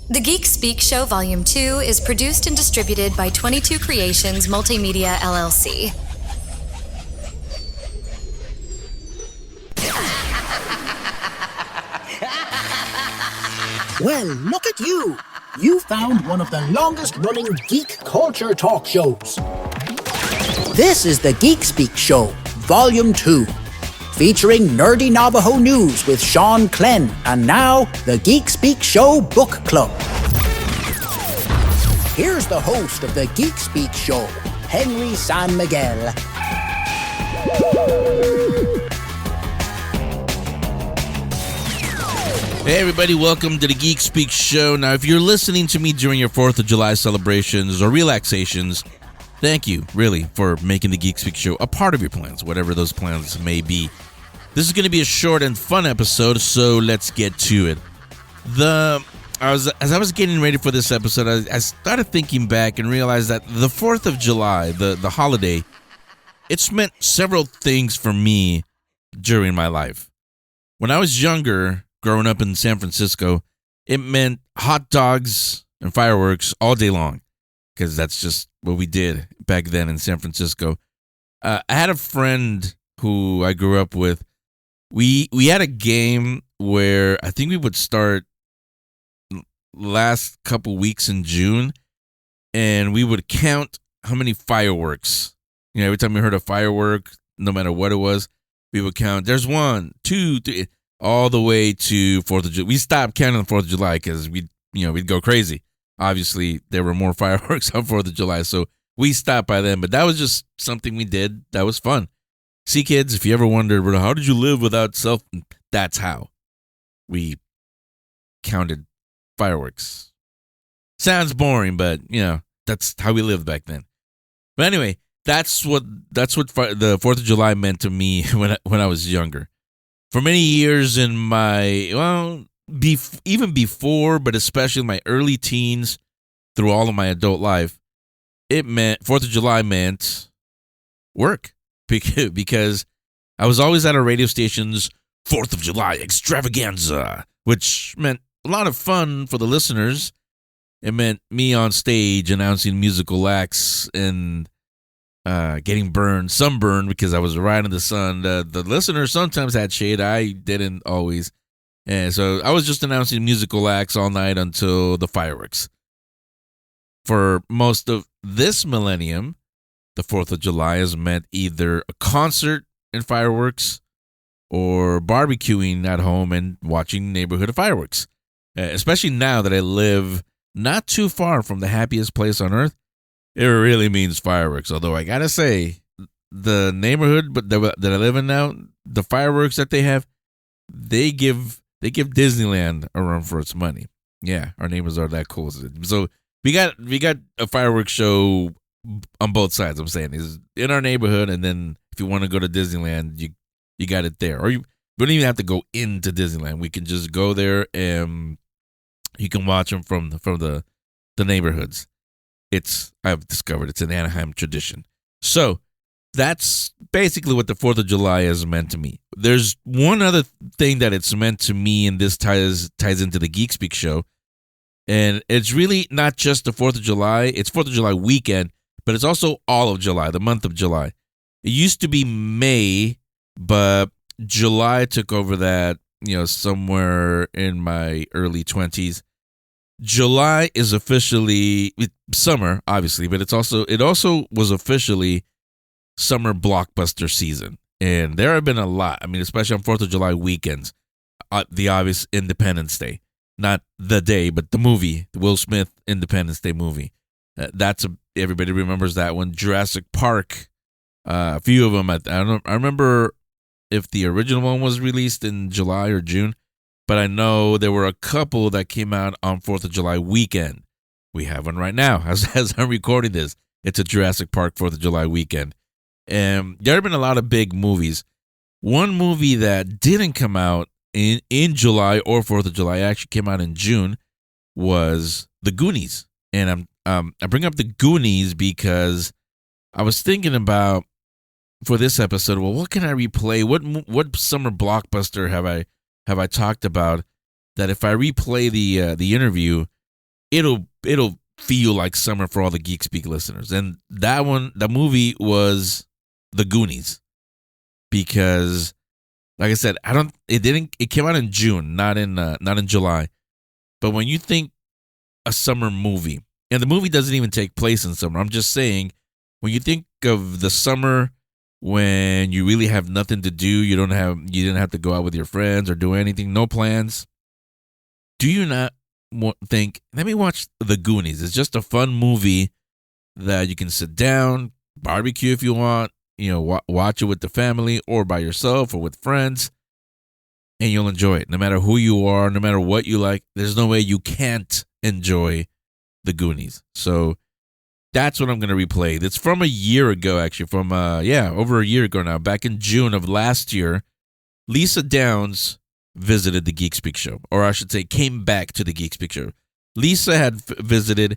The Geek Speak Show Volume 2 is produced and distributed by 22 Creations Multimedia, LLC. Well, look at you. You found one of the longest-running geek culture talk shows. This is the Geek Speak Show, Volume 2, featuring nerdy Navajo news with Sean Clenn, and now the Geek Speak Show Book Club. Here's the host of the Geek Speak Show, Henry San Miguel. Hey everybody, welcome to the Geek Speak Show. Now, if you're listening to me during your 4th of July celebrations or relaxations, thank you, really, for making the Geek Speak Show a part of your plans, whatever those plans may be. This is going to be a short and fun episode, so let's get to it. As I was getting ready for this episode, I started thinking back and realized that the 4th of July, the holiday, it's meant several things for me during my life. When I was younger, growing up in San Francisco, it meant hot dogs and fireworks all day long, because that's just what we did back then in San Francisco. I had a friend who I grew up with. We had a game where I think we would start last couple weeks in June, and we would count how many fireworks. You know, every time we heard a firework, no matter what it was, we would count. There's 1, 2, 3, all the way to 4th of July. We stopped counting on 4th of July because we'd go crazy. Obviously, there were more fireworks on 4th of July, so we stopped by then. But that was just something we did. That was fun. See, kids, if you ever wondered, well, how did you live without cell phone? That's how. We counted fireworks. Sounds boring, but, that's how we lived back then. But anyway, that's what the 4th of July meant to me when I was younger. For many years in my, even before, but especially in my early teens, through all of my adult life, 4th of July meant work. Because I was always at a radio station's 4th of July extravaganza, which meant a lot of fun for the listeners. It meant me on stage announcing musical acts and getting sunburned because I was right in the sun. The listeners sometimes had shade. I didn't always. And so I was just announcing musical acts all night until the fireworks. For most of this millennium, the 4th of July has meant either a concert and fireworks or barbecuing at home and watching neighborhood fireworks. Especially now that I live not too far from the happiest place on earth, it really means fireworks. Although I gotta say, the neighborhood that I live in now, the fireworks that they have, they give Disneyland a run for its money. Yeah, our neighbors are that cool. So we got a fireworks show on both sides. I'm saying is in our neighborhood, and then if you want to go to Disneyland, you got it there. Or we don't even have to go into Disneyland. We can just go there and you can watch them from the neighborhoods. I've discovered it's an Anaheim tradition. So that's basically what the 4th of July has meant to me. There's one other thing that it's meant to me, and this ties into the Geek Speak Show. And it's really not just the 4th of July. It's 4th of July weekend, but it's also all of July, the month of July. It used to be May, but July took over that, somewhere in my early 20s. July is officially summer, obviously, but it also was officially summer blockbuster season. And there have been a lot. I mean, especially on 4th of July weekends, the obvious Independence Day. Not the day, but the movie, the Will Smith Independence Day movie. Everybody remembers that one. Jurassic Park, a few of them. I remember if the original one was released in July or June, but I know there were a couple that came out on 4th of July weekend. We have one right now as I'm recording this. It's a Jurassic Park 4th of July weekend. And there have been a lot of big movies. One movie that didn't come out in July or 4th of July, actually came out in June, was The Goonies. And I bring up The Goonies because I was thinking about, for this episode, well, what can I replay? What summer blockbuster have I talked about that if I replay the interview, it'll feel like summer for all the Geek Speak listeners. And the movie was The Goonies, because, like I said, it came out in June, not in July. But when you think a summer movie, and the movie doesn't even take place in summer, I'm just saying, when you think of the summer when you really have nothing to do, you didn't have to go out with your friends or do anything, no plans, do you not think, let me watch The Goonies? It's just a fun movie that you can sit down, barbecue if you want, watch it with the family or by yourself or with friends, and you'll enjoy it. No matter who you are, no matter what you like, there's no way you can't enjoy The Goonies. So that's what I'm going to replay. It's from a year ago, actually, over a year ago now. Back in June of last year, Lisa Downs visited the Geek Speak Show, or I should say came back to the Geek Speak Show. Lisa had visited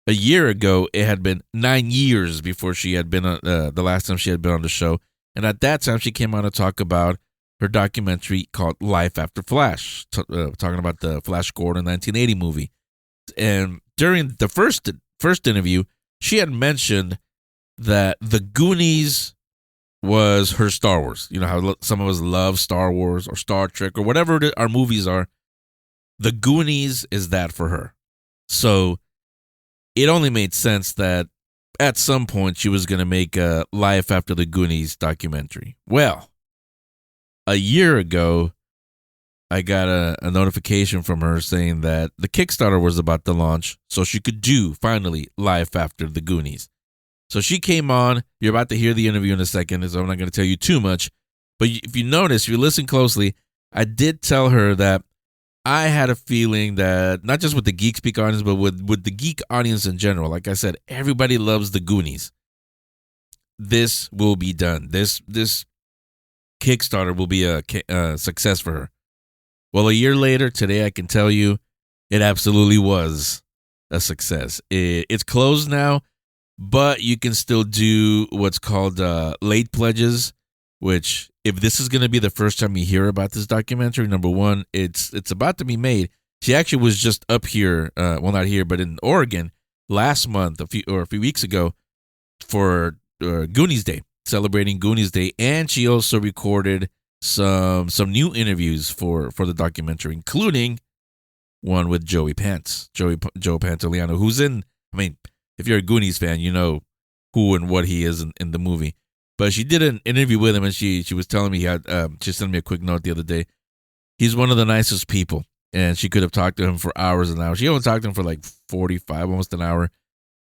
a year ago. It had been 9 years before she had been the last time she had been on the show. And at that time, she came on to talk about her documentary called Life After Flash, talking about the Flash Gordon 1980 movie. And during the first interview, she had mentioned that The Goonies was her Star Wars. You know how some of us love Star Wars or Star Trek or whatever our movies are. The Goonies is that for her. So it only made sense that at some point she was going to make a Life After the Goonies documentary. Well, a year ago, I got a notification from her saying that the Kickstarter was about to launch, so she could do, finally, Life After the Goonies. So she came on. You're about to hear the interview in a second, so I'm not going to tell you too much. But if you notice, if you listen closely, I did tell her that I had a feeling that, not just with the Geek Speak audience, but with the geek audience in general, like I said, everybody loves the Goonies. This will be done. This Kickstarter will be a success for her. Well, a year later, today I can tell you it absolutely was a success. It's closed now, but you can still do what's called late pledges, which, if this is going to be the first time you hear about this documentary, number one, it's about to be made. She actually was just up here, well, not here, but in Oregon last month, a few weeks ago, for Goonies Day, celebrating Goonies Day, and she also recorded some new interviews for the documentary, including one with Joe Pantoliano, who's in, I mean, if you're a Goonies fan, you know who and what he is in the movie. But she did an interview with him, and she was telling me, she sent me a quick note the other day. He's one of the nicest people, and she could have talked to him for hours and hours. She only talked to him for like 45, almost an hour,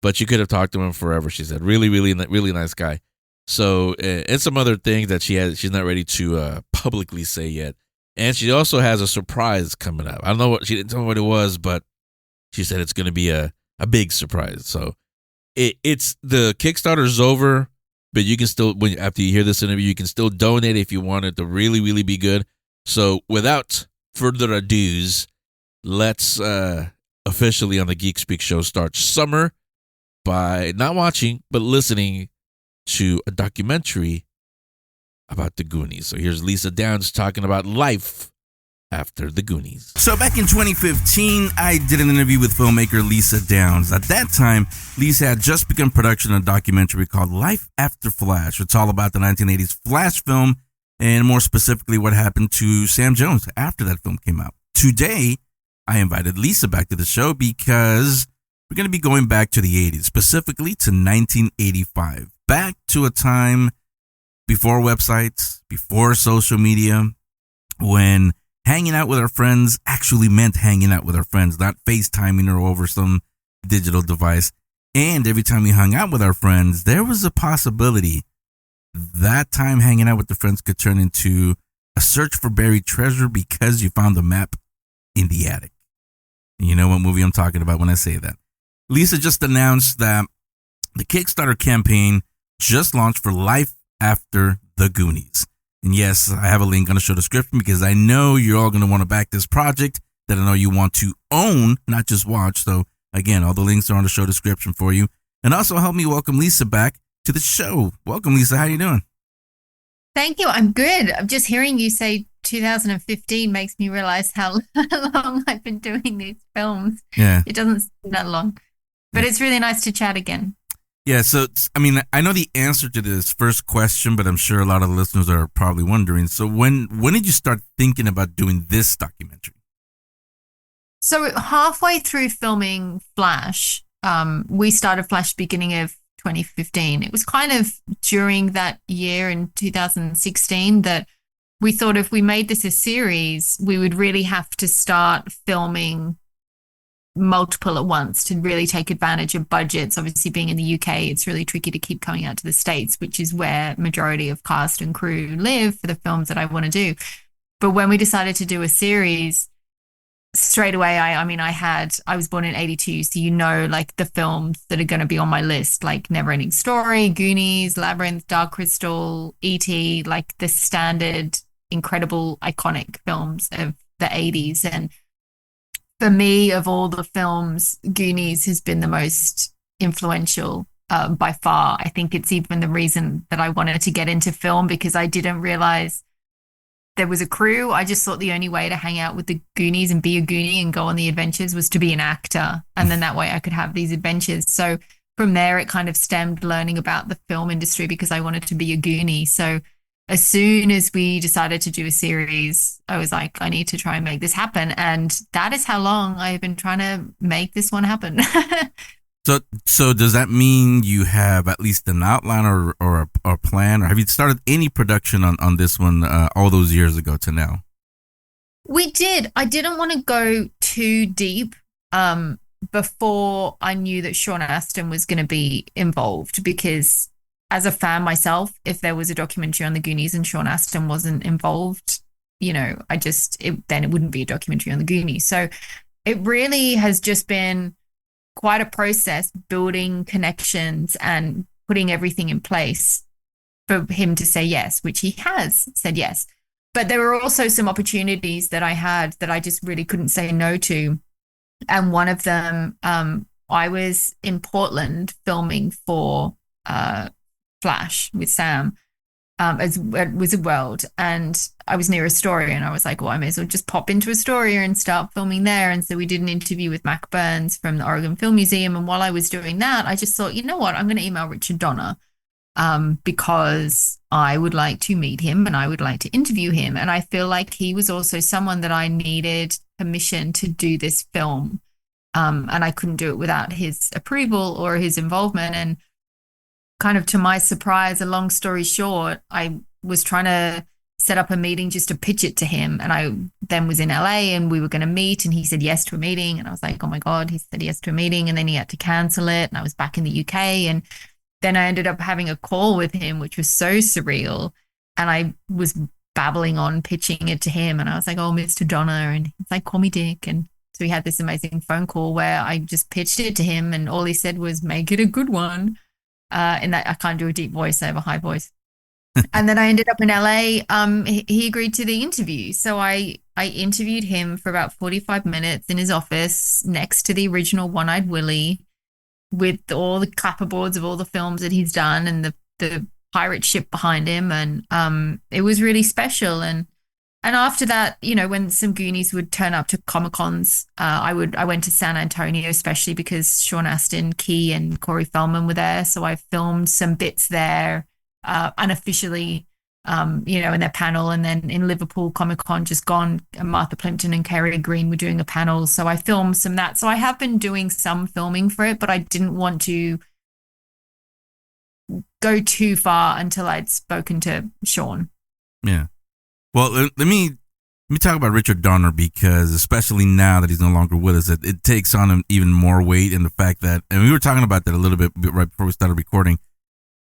but she could have talked to him forever, she said. Really, really, really nice guy. So, and some other things that she's not ready to publicly say yet. And she also has a surprise coming up. I don't know she didn't tell me what it was, but she said it's going to be a big surprise. So it's the Kickstarter's over, but you can still, after you hear this interview, you can still donate if you want it to really, really be good. So without further ados, let's officially on the Geek Speak Show start summer by not watching, but listening to a documentary about the Goonies. So here's Lisa Downs talking about Life After the Goonies. So back in 2015, I did an interview with filmmaker Lisa Downs. At that time, Lisa had just begun production on a documentary called Life After Flash. It's all about the 1980s Flash film, and more specifically what happened to Sam Jones after that film came out. Today, I invited Lisa back to the show because we're going to be going back to the 80s, specifically to 1985. Back to a time before websites, before social media, when hanging out with our friends actually meant hanging out with our friends, not FaceTiming or over some digital device. And every time we hung out with our friends, there was a possibility that time hanging out with the friends could turn into a search for buried treasure because you found the map in the attic. And you know what movie I'm talking about when I say that. Lisa just announced that the Kickstarter campaign just launched for Life After the Goonies. And yes, I have a link on the show description because I know you're all going to want to back this project that I know you want to own, not just watch. So again, all the links are on the show description for you. And also help me welcome Lisa back to the show. Welcome, Lisa. How you doing? Thank you. I'm good. I'm just hearing you say 2015 makes me realize how long I've been doing these films. Yeah. It doesn't seem that long, but it's really nice to chat again. Yeah, so, I mean, I know the answer to this first question, but I'm sure a lot of the listeners are probably wondering. So when did you start thinking about doing this documentary? So halfway through filming Flash, we started Flash beginning of 2015. It was kind of during that year in 2016 that we thought if we made this a series, we would really have to start filming multiple at once to really take advantage of budgets. Obviously, being in the UK, it's really tricky to keep coming out to the States, which is where majority of cast and crew live for the films that I want to do. But when we decided to do a series, straight away, I was born in 82, so like the films that are going to be on my list, like Neverending Story, Goonies, Labyrinth, Dark Crystal, E.T., like the standard, incredible, iconic films of the 80s. And for me, of all the films, Goonies has been the most influential by far. I think it's even the reason that I wanted to get into film, because I didn't realize there was a crew. I just thought the only way to hang out with the Goonies and be a Goonie and go on the adventures was to be an actor. And then that way I could have these adventures. So from there, it kind of stemmed learning about the film industry because I wanted to be a Goonie. So as soon as we decided to do a series, I was like, I need to try and make this happen. And that is how long I've been trying to make this one happen. So does that mean you have at least an outline or a plan, or have you started any production on this one all those years ago to now? We did. I didn't want to go too deep before I knew that Sean Astin was going to be involved, because as a fan myself, if there was a documentary on the Goonies and Sean Astin wasn't involved, then it wouldn't be a documentary on the Goonies. So it really has just been quite a process building connections and putting everything in place for him to say yes, which he has said yes. But there were also some opportunities that I had that I just really couldn't say no to. And one of them, I was in Portland filming for Flash with Sam as Wizard World, and I was near Astoria, and I was like, well, I may as well just pop into Astoria and start filming there. And so we did an interview with Mac Burns from the Oregon Film Museum, and while I was doing that, I just thought, you know what, I'm going to email Richard Donner because I would like to meet him and I would like to interview him. And I feel like he was also someone that I needed permission to do this film, and I couldn't do it without his approval or his involvement. And kind of to my surprise, a long story short, I was trying to set up a meeting just to pitch it to him. And I then was in LA and we were going to meet, and he said yes to a meeting. And I was like, oh my God, he said yes to a meeting. And then he had to cancel it. And I was back in the UK. And then I ended up having a call with him, which was so surreal. And I was babbling on, pitching it to him. And I was like, oh, Mr. Donner. And he's like, call me Dick. And so we had this amazing phone call where I just pitched it to him. And all he said was, make it a good one. In that I can't do a deep voice, I have a high voice. And then I ended up in LA. He agreed to the interview. So I interviewed him for about 45 minutes in his office next to the original One-Eyed Willie, with all the clapperboards of all the films that he's done and the pirate ship behind him. And it was really special. And after that, when some Goonies would turn up to Comic-Cons, I went to San Antonio, especially because Sean Astin, Key, and Corey Feldman were there. So I filmed some bits there unofficially, in their panel. And then in Liverpool, Comic-Con just gone, Martha Plimpton and Kerry Green were doing a panel. So I filmed some of that. So I have been doing some filming for it, but I didn't want to go too far until I'd spoken to Sean. Yeah. Well, let me talk about Richard Donner, because especially now that he's no longer with us, it takes on him even more weight. And the fact that, and we were talking about that a little bit right before we started recording.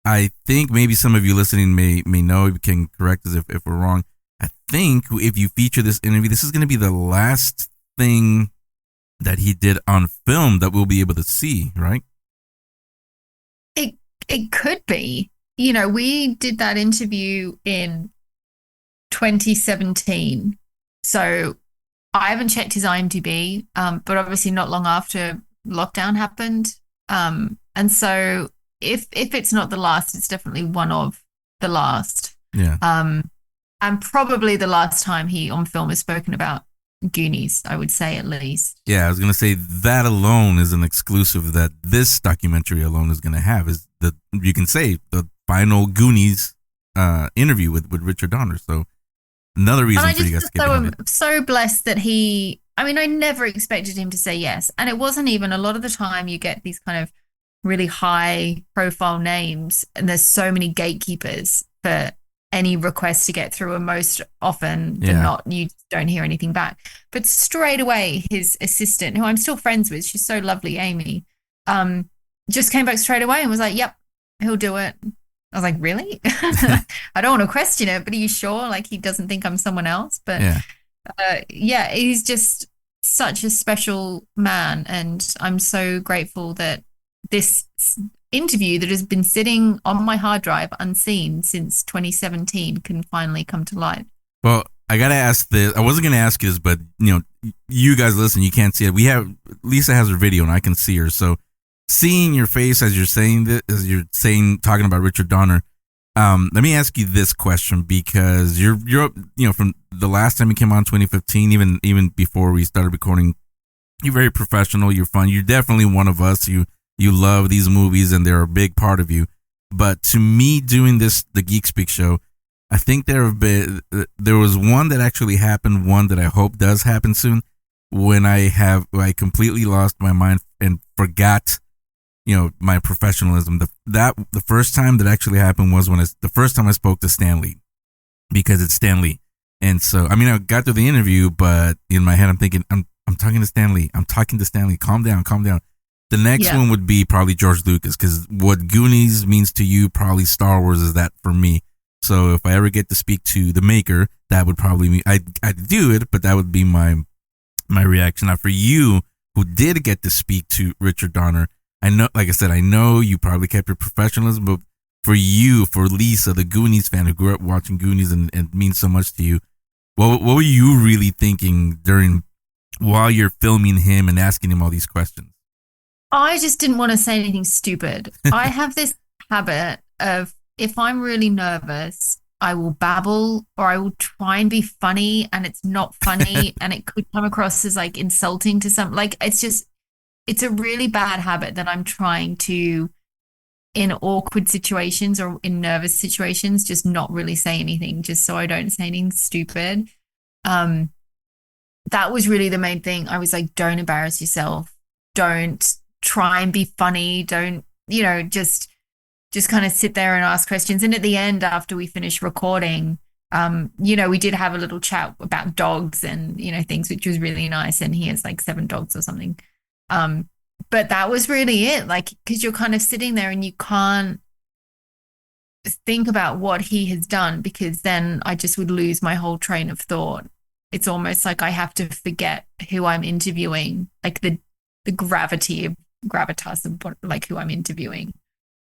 I think maybe some of you listening may know, you can correct us if we're wrong. I think if you feature this interview, this is going to be the last thing that he did on film that we'll be able to see, right? It could be. We did that interview in 2017. So I haven't checked his IMDb, but obviously not long after lockdown happened. And so if it's not the last, it's definitely one of the last. Yeah. And probably the last time he on film has spoken about Goonies, I would say at least. Yeah, I was gonna say that alone is an exclusive that this documentary alone is gonna have. Is the you can say the final Goonies interview with Richard Donner. So another reason for you guys to get behind it. I'm so blessed that he. I mean, I never expected him to say yes, and it wasn't even a lot of the time. You get these kind of really high profile names, and there's so many gatekeepers for any request to get through, and most often than not, you don't hear anything back. But straight away, his assistant, who I'm still friends with, she's so lovely, Amy, just came back straight away and was like, yep, he'll do it. I was like, really? I don't want to question it, but are you sure? Like, he doesn't think I'm someone else. But he's just such a special man. And I'm so grateful that this interview that has been sitting on my hard drive unseen since 2017 can finally come to light. Well, I gotta ask this. I wasn't gonna ask this, but you guys listen. You can't see it. Lisa has her video, and I can see her. So, seeing your face as you're saying this, talking about Richard Donner. Let me ask you this question, because you're from the last time you came on 2015, even before we started recording, you're very professional. You're fun. You're definitely one of us. You love these movies, and they're a big part of you. But to me, doing the Geek Speak Show, I think there was one that actually happened, one that I hope does happen soon, when I completely lost my mind and forgot, my professionalism. The first time that actually happened was the first time I spoke to Stan Lee, because it's Stan Lee. And so, I mean, I got through the interview, but in my head, I'm thinking, I'm talking to Stan Lee. I'm talking to Stan Lee. Calm down. The next one would be probably George Lucas, because what Goonies means to you, probably Star Wars is that for me. So if I ever get to speak to the maker, that would probably be, I'd do it, but that would be my reaction. Now, for you, who did get to speak to Richard Donner, I know, like I said, I know you probably kept your professionalism, but for you, for Lisa, the Goonies fan who grew up watching Goonies and means so much to you, what were you really thinking while you're filming him and asking him all these questions? I just didn't want to say anything stupid. I have this habit of, if I'm really nervous, I will babble, or I will try and be funny, and it's not funny, and it could come across as like insulting to some. Like, it's a really bad habit that I'm trying to, in awkward situations or in nervous situations, just not really say anything, just so I don't say anything stupid. That was really the main thing. I was like, don't embarrass yourself. Don't try and be funny. Don't, just kind of sit there and ask questions. And at the end, after we finished recording, we did have a little chat about dogs and, things, which was really nice. And he has like 7 dogs or something. But that was really it. Like, because you're kind of sitting there and you can't think about what he has done, because then I just would lose my whole train of thought. It's almost like I have to forget who I'm interviewing, like the gravitas of what, like, who I'm interviewing,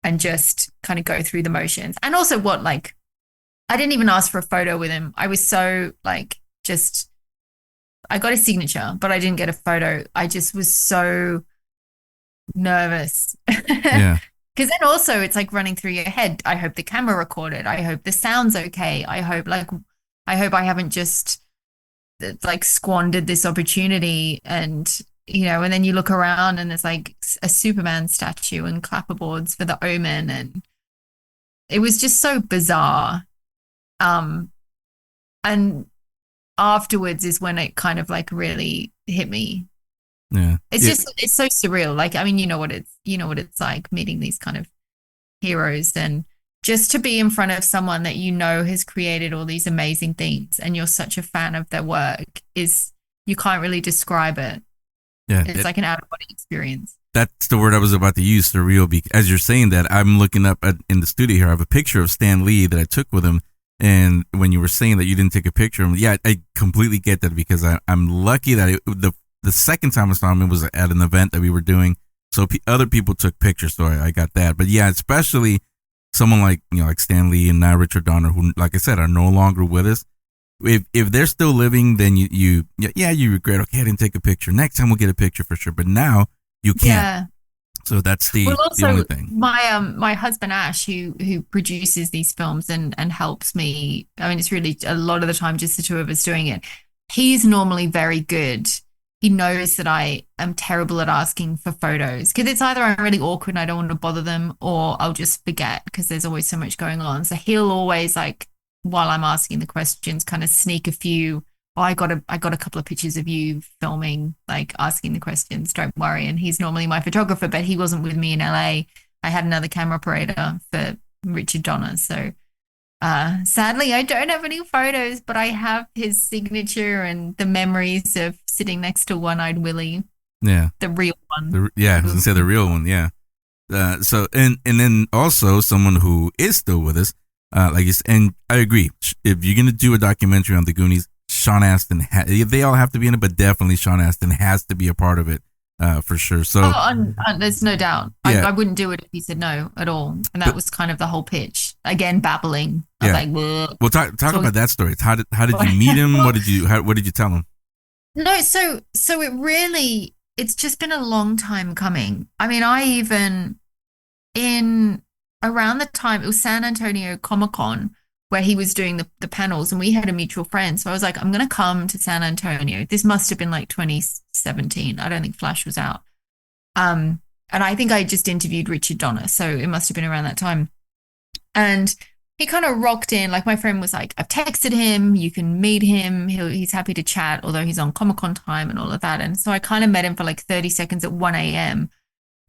and just kind of go through the motions. And also I didn't even ask for a photo with him. I was so I got a signature, but I didn't get a photo. I just was so nervous. Yeah. Because then also it's like running through your head. I hope the camera recorded. I hope the sound's okay. I hope I haven't just like squandered this opportunity. And, and then you look around and there's like a Superman statue and clapperboards for The Omen. And it was just so bizarre. And afterwards is when it kind of like really hit me. Yeah. It's so surreal. Like, I mean, you know what it's like meeting these kind of heroes, and just to be in front of someone that has created all these amazing things, and you're such a fan of their work, you can't really describe it. Yeah. It's like an out of body experience. That's the word I was about to use, surreal. As you're saying that, I'm looking up in the studio here. I have a picture of Stan Lee that I took with him. And when you were saying that you didn't take a picture of him, yeah, I completely get that, because I'm lucky that the second time I saw him, it was at an event that we were doing. So other people took pictures, so I got that. But yeah, especially someone like Stan Lee and now Richard Donner, who, like I said, are no longer with us. If they're still living, then you regret, okay, I didn't take a picture. Next time we'll get a picture for sure. But now you can't. So that's Well, the only also thing. my husband Ash, who produces these films and helps me. I mean, it's really a lot of the time just the two of us doing it. He's normally very good. He knows that I am terrible at asking for photos because it's either I'm really awkward and I don't want to bother them, or I'll just forget because there's always so much going on. So he'll always like while I'm asking the questions, kind of sneak a few. Oh, I got a couple of pictures of you filming, like asking the questions. Don't worry. And he's normally my photographer, but he wasn't with me in LA. I had another camera operator for Richard Donner. So sadly, I don't have any photos, but I have his signature and the memories of sitting next to One-Eyed Willie. Yeah, the real one. I was gonna say the real one. Yeah. So and then also someone who is still with us, and I agree. If you're gonna do a documentary on the Goonies, Sean Astin, they all have to be in it, but definitely Sean Astin has to be a part of it, for sure. So there's no doubt. Yeah. I wouldn't do it if he said no at all. And that was kind of the whole pitch. Again, babbling. I was like, "Bleh." Well, talk about that story. How did you meet him? What did you tell him? No, so it's just been a long time coming. I mean, I even in around the time it was San Antonio Comic-Con where he was doing the panels and we had a mutual friend. So I was like, I'm going to come to San Antonio. This must have been like 2017. I don't think Flash was out. And I think I just interviewed Richard Donner. So it must have been around that time. And he kind of rocked in. Like my friend was like, I've texted him. You can meet him. He's happy to chat, although he's on Comic-Con time and all of that. And so I kind of met him for like 30 seconds at 1 a.m.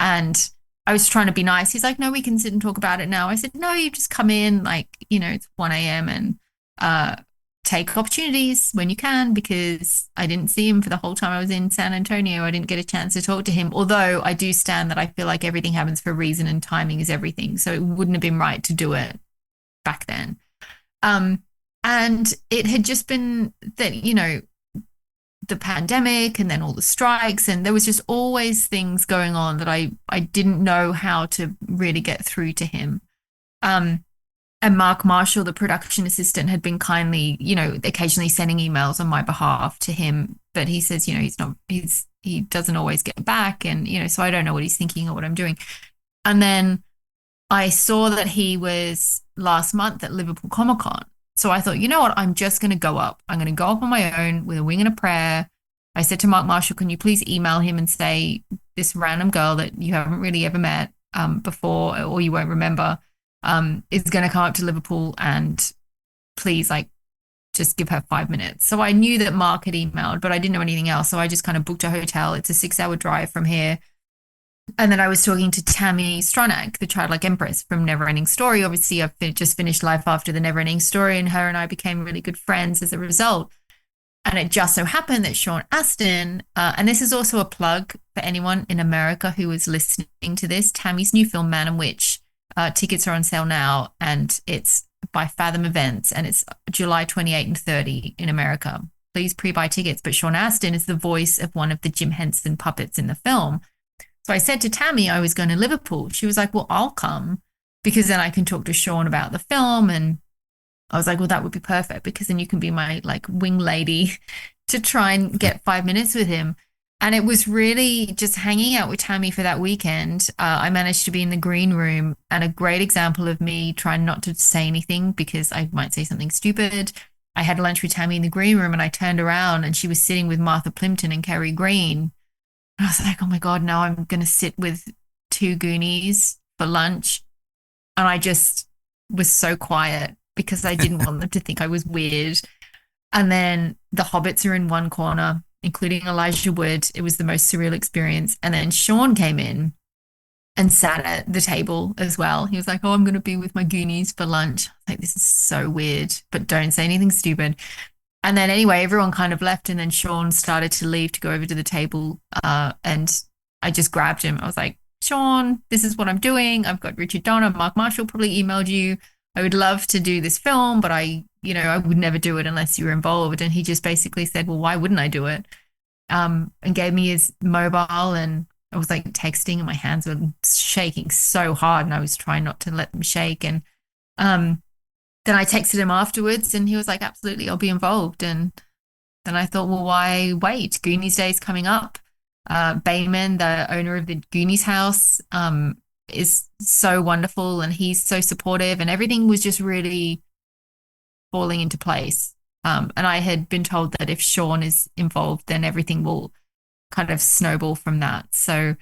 And I was trying to be nice. He's like, no, we can sit and talk about it now. I said, no, you just come in, like, it's 1 a.m. and take opportunities when you can, because I didn't see him for the whole time I was in San Antonio. I didn't get a chance to talk to him, although I do stand that I feel like everything happens for a reason and timing is everything. So it wouldn't have been right to do it back then. And it had just been that, the pandemic and then all the strikes, and there was just always things going on that I didn't know how to really get through to him. And Mark Marshall, the production assistant, had been kindly, occasionally sending emails on my behalf to him, but he says, he doesn't always get back, and so I don't know what he's thinking or what I'm doing. And then I saw that he was last month at Liverpool Comic-Con. So I thought, you know what, I'm just going to go up. I'm going to go up on my own with a wing and a prayer. I said to Mark Marshall, can you please email him and say this random girl that you haven't really ever met before, or you won't remember, is going to come up to Liverpool, and please, just give her 5 minutes. So I knew that Mark had emailed, but I didn't know anything else. So I just kind of booked a hotel. It's a 6-hour drive from here. And then I was talking to Tammy Stronach, the childlike empress from Neverending Story. Obviously, I've just finished Life After the Neverending Story, and her and I became really good friends as a result. And it just so happened that Sean Astin, and this is also a plug for anyone in America who is listening to this, Tammy's new film, Man and Witch. Tickets are on sale now, and it's by Fathom Events, and it's July 28 and 30 in America. Please pre-buy tickets. But Sean Astin is the voice of one of the Jim Henson puppets in the film. So I said to Tammy I was going to Liverpool. She was like, well, I'll come because then I can talk to Sean about the film. And I was like, well, that would be perfect because then you can be my wing lady to try and get 5 minutes with him. And it was really just hanging out with Tammy for that weekend. I managed to be in the green room, and a great example of me trying not to say anything because I might say something stupid. I had lunch with Tammy in the green room, and I turned around and she was sitting with Martha Plimpton and Kerry Green. And I was like, oh my God, now I'm going to sit with two Goonies for lunch. And I just was so quiet because I didn't want them to think I was weird. And then the Hobbits are in one corner, including Elijah Wood. It was the most surreal experience. And then Sean came in and sat at the table as well. He was like, oh, I'm going to be with my Goonies for lunch. I was like, this is so weird, but don't say anything stupid. And then anyway, everyone kind of left, and then Sean started to leave to go over to the table. And I just grabbed him. I was like, Sean, this is what I'm doing. I've got Richard Donner. Mark Marshall probably emailed you. I would love to do this film, but I would never do it unless you were involved. And he just basically said, well, why wouldn't I do it? And gave me his mobile, and I was texting, and my hands were shaking so hard, and I was trying not to let them shake. And then I texted him afterwards, and he was like, absolutely, I'll be involved. And then I thought, well, why wait? Goonies Day is coming up. Bayman, the owner of the Goonies house, is so wonderful, and he's so supportive, and everything was just really falling into place. And I had been told that if Sean is involved, then everything will kind of snowball from that. So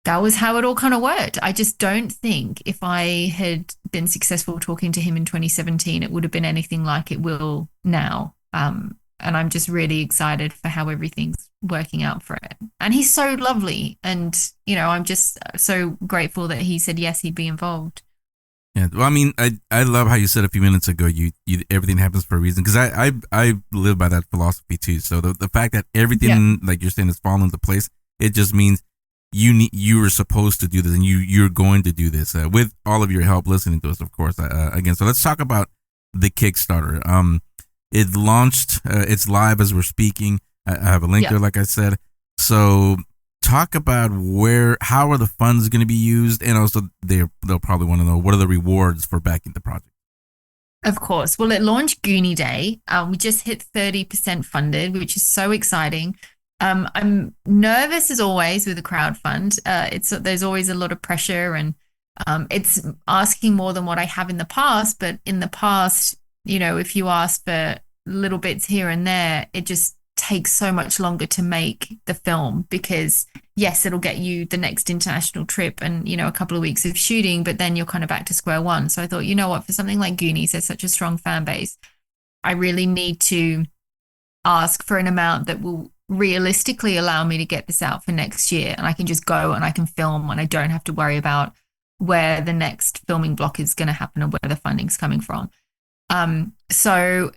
that was how it all kind of worked. I just don't think if I had been successful talking to him in 2017, it would have been anything like it will now. And I'm just really excited for how everything's working out for it. And he's so lovely. And, I'm just so grateful that he said yes, he'd be involved. Yeah, well, I mean, I love how you said a few minutes ago, you everything happens for a reason, because I live by that philosophy too. So the fact that everything, like you're saying, is falling into place, it just means you were supposed to do this, and you're going to do this with all of your help listening to us, of course. Again, so let's talk about the Kickstarter. It launched. It's live as we're speaking. I have a link there, like I said. So talk about how are the funds going to be used, and also they'll probably want to know what are the rewards for backing the project. Of course. Well, it launched Goonie Day. We just hit 30% funded, which is so exciting. I'm nervous as always with a crowdfund. There's always a lot of pressure, and it's asking more than what I have in the past. But in the past, if you ask for little bits here and there, it just takes so much longer to make the film, because yes, it'll get you the next international trip and, a couple of weeks of shooting, but then you're kind of back to square one. So I thought, you know what, for something like Goonies, there's such a strong fan base. I really need to ask for an amount that will realistically allow me to get this out for next year. And I can just go and I can film, and I don't have to worry about where the next filming block is going to happen or where the funding's coming from. So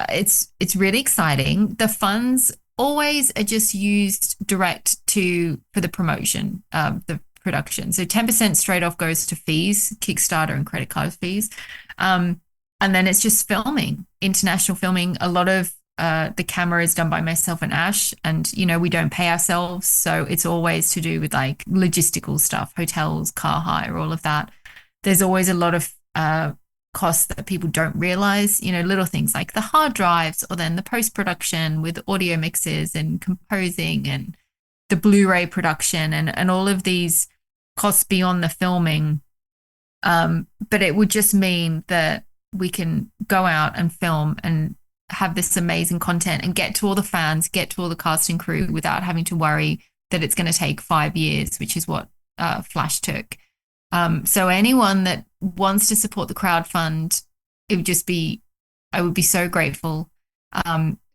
it's really exciting. The funds always are just used direct for the promotion, the production. So 10% straight off goes to fees, Kickstarter and credit card fees. And then it's just filming, international filming. A lot of the camera is done by myself and Ash, and, we don't pay ourselves. So it's always to do with like logistical stuff, hotels, car hire, all of that. There's always a lot of costs that people don't realize, little things like the hard drives, or then the post-production with audio mixes and composing and the Blu-ray production and all of these costs beyond the filming. But it would just mean that we can go out and film and have this amazing content and get to all the fans, get to all the cast and crew without having to worry that it's going to take 5 years, which is what Flash took. So anyone that wants to support the crowdfund, I would be so grateful.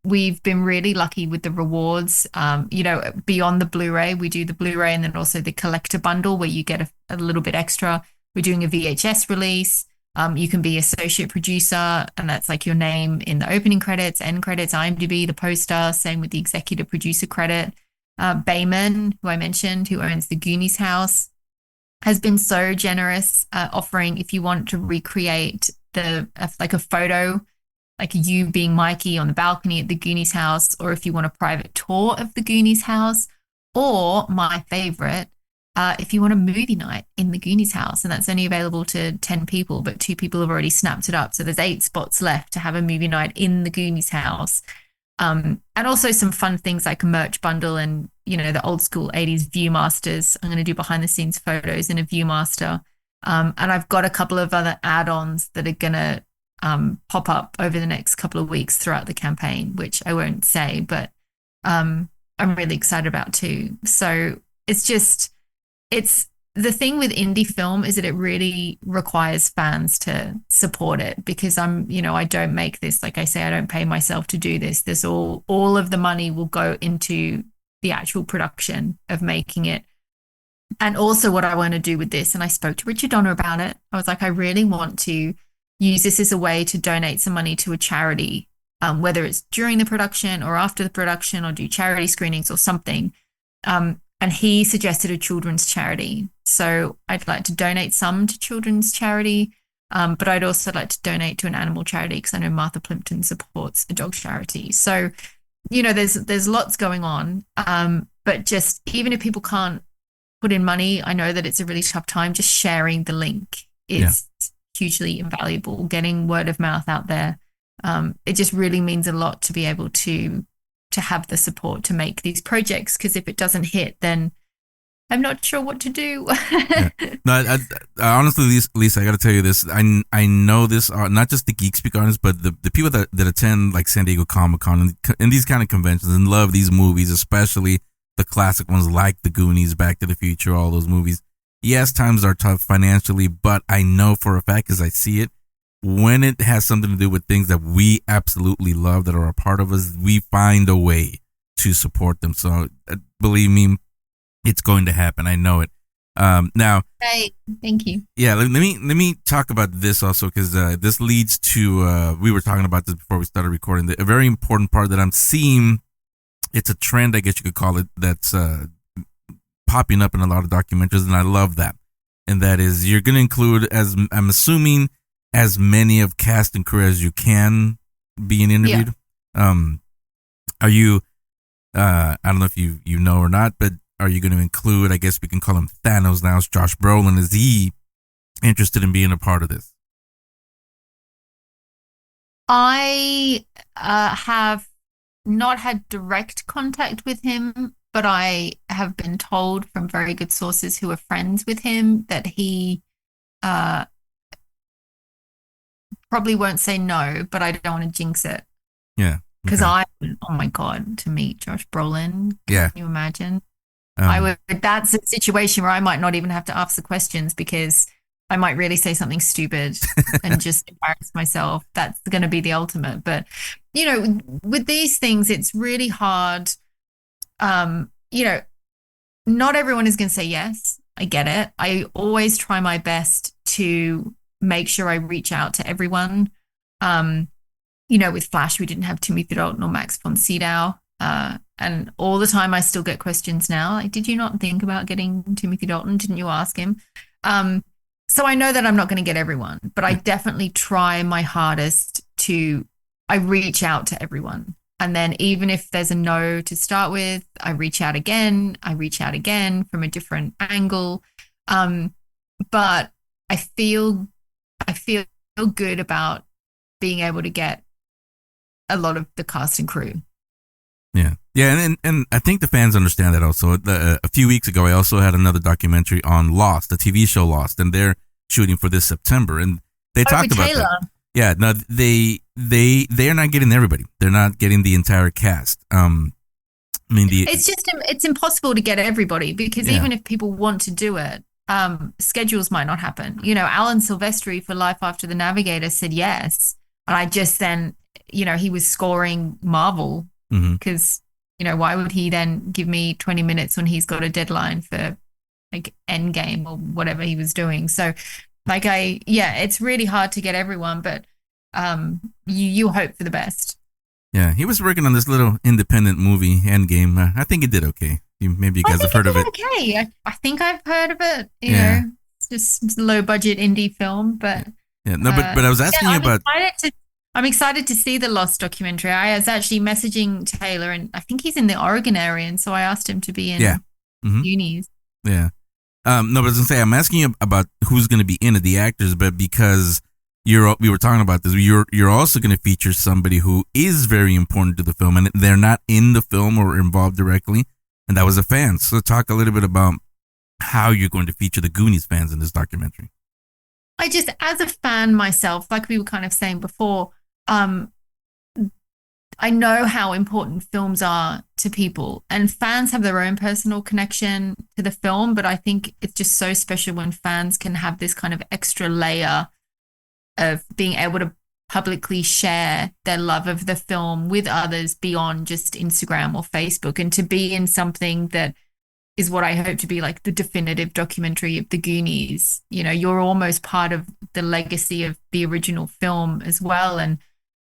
We've been really lucky with the rewards. Beyond the Blu-ray, we do the Blu-ray and then also the collector bundle where you get a little bit extra. We're doing a VHS release. You can be associate producer, and that's like your name in the opening credits, end credits, IMDb, the poster. Same with the executive producer credit. Bayman, who I mentioned, who owns the Goonies house, has been so generous, offering, if you want to recreate like a photo, like you being Mikey on the balcony at the Goonies house, or if you want a private tour of the Goonies house, or my favorite, if you want a movie night in the Goonies house, and that's only available to 10 people, but 2 people have already snapped it up. So there's 8 spots left to have a movie night in the Goonies house. And also some fun things like a merch bundle and, the old school 80s Viewmasters. I'm going to do behind the scenes photos in a Viewmaster. And I've got a couple of other add-ons that are going to pop up over the next couple of weeks throughout the campaign, which I won't say, but I'm really excited about too. So it's the thing with indie film is that it really requires fans to support it, because I don't make this, like I say, I don't pay myself to do this. This all of the money will go into the actual production of making it. And also what I want to do with this, and I spoke to Richard Donner about it, I was like, I really want to use this as a way to donate some money to a charity, whether it's during the production or after the production, or do charity screenings or something. And he suggested a children's charity. So I'd like to donate some to children's charity, but I'd also like to donate to an animal charity, because I know Martha Plimpton supports a dog charity. So, there's lots going on. But just even if people can't put in money, I know that it's a really tough time. Just sharing the link is hugely invaluable. Getting word of mouth out there. It just really means a lot to be able to to have the support to make these projects, because if it doesn't hit, then I'm not sure what to do. Yeah. No, I honestly, Lisa, I got to tell you this. I know this, not just the Geek Speak artists, but the people that attend like San Diego Comic-Con and these kind of conventions and love these movies, especially the classic ones like The Goonies, Back to the Future, all those movies. Yes, times are tough financially, but I know for a fact, because I see it, when it has something to do with things that we absolutely love that are a part of us, we find a way to support them. So believe me, it's going to happen. I know it. Now, hey, thank you. Yeah, let me talk about this also, because this leads to we were talking about this before we started recording. A very important part that I'm seeing, it's a trend, I guess you could call it, that's popping up in a lot of documentaries, and I love that. And that is, you're going to include, as I'm assuming, as many of cast and crew as you can being interviewed. Yeah. Are you? I don't know if you know or not, but are you going to include, I guess we can call him Thanos now, Josh Brolin? Is he interested in being a part of this? I have not had direct contact with him, but I have been told from very good sources who are friends with him that he probably won't say no, but I don't want to jinx it. Yeah. Because oh my God, to meet Josh Brolin. Can you imagine? That's a situation where I might not even have to ask the questions, because I might really say something stupid and just embarrass myself. That's going to be the ultimate. But, with these things, it's really hard. Not everyone is going to say yes. I get it. I always try my best to make sure I reach out to everyone. With Flash, we didn't have Timothy Dalton or Max von Sydow. And all the time I still get questions now, like, did you not think about getting Timothy Dalton? Didn't you ask him? So I know that I'm not going to get everyone, but I definitely try my hardest I reach out to everyone. And then even if there's a no to start with, I reach out again from a different angle. But I feel good about being able to get a lot of the cast and crew. Yeah. Yeah. And I think the fans understand that also. A few weeks ago, I also had another documentary on Lost, the TV show Lost, and they're shooting for this September. And they talked about Taylor. that. Yeah. No, they're not getting everybody. They're not getting the entire cast. It's impossible to get everybody, because even if people want to do it, schedules might not happen. Alan Silvestri for Life After The Navigator said yes. And I just then, he was scoring Marvel, because, why would he then give me 20 minutes when he's got a deadline for like Endgame or whatever he was doing? So it's really hard to get everyone, but you hope for the best. Yeah, he was working on this little independent movie, Endgame. I think it did okay. Maybe you guys have heard of it. Okay, I think I've heard of it. You know, it's just low budget indie film, but but I was asking you about. I'm excited to see the Lost documentary. I was actually messaging Taylor, and I think he's in the Oregon area, and so I asked him to be in Goonies. Yeah. No, but I was gonna say, I'm asking you about who's going to be in it, the actors, but because we were talking about this, you're also going to feature somebody who is very important to the film, and they're not in the film or involved directly, and that was a fan. So talk a little bit about how you're going to feature the Goonies fans in this documentary. I just, as a fan myself, like we were kind of saying before, I know how important films are to people, and fans have their own personal connection to the film, but I think it's just so special when fans can have this kind of extra layer of being able to publicly share their love of the film with others beyond just Instagram or Facebook, and to be in something that is what I hope to be like the definitive documentary of the Goonies. You're almost part of the legacy of the original film as well. And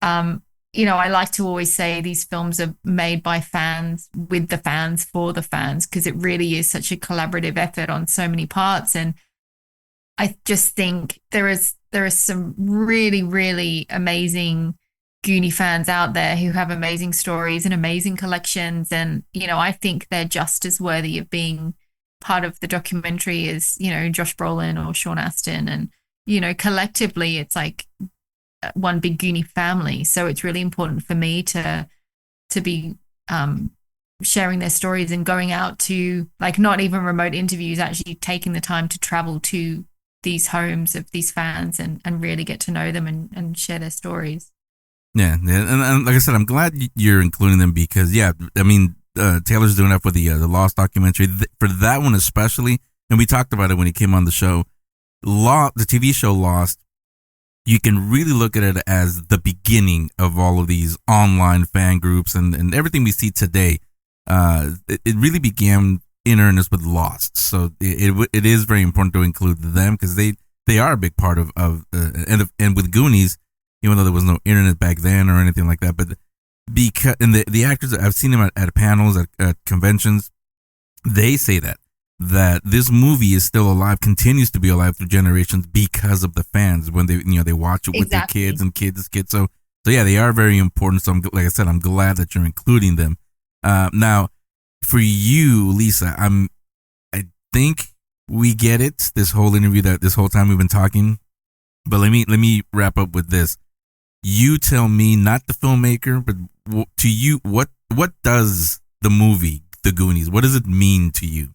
I like to always say these films are made by fans, with the fans, for the fans, because it really is such a collaborative effort on so many parts. And I just think there is some really, really amazing Goonie fans out there who have amazing stories and amazing collections. And, I think they're just as worthy of being part of the documentary as, Josh Brolin or Sean Astin. And, collectively, it's like one big Goonie family. So it's really important for me to be sharing their stories and going out to, like, not even remote interviews, actually taking the time to travel to these homes of these fans and really get to know them and share their stories. Yeah, and like I said, I'm glad you're including them because, yeah, I mean, Taylor's doing that for the Lost documentary. For that one especially, and we talked about it when he came on the show, the TV show Lost, you can really look at it as the beginning of all of these online fan groups and everything we see today. It really began in earnest with Lost. So it is very important to include them because they are a big part of and with Goonies, even though there was no internet back then or anything like that. But because, and the actors, I've seen them at panels, at conventions, they say that this movie is still alive, continues to be alive through generations because of the fans when they watch it with their kids and kids. So yeah, they are very important. So like I said, I'm glad that you're including them. Now for you, Lisa, I think we get it. This whole interview, this whole time we've been talking, but let me wrap up with this. You tell me, not the filmmaker, but to you, what does the movie The Goonies, what does it mean to you?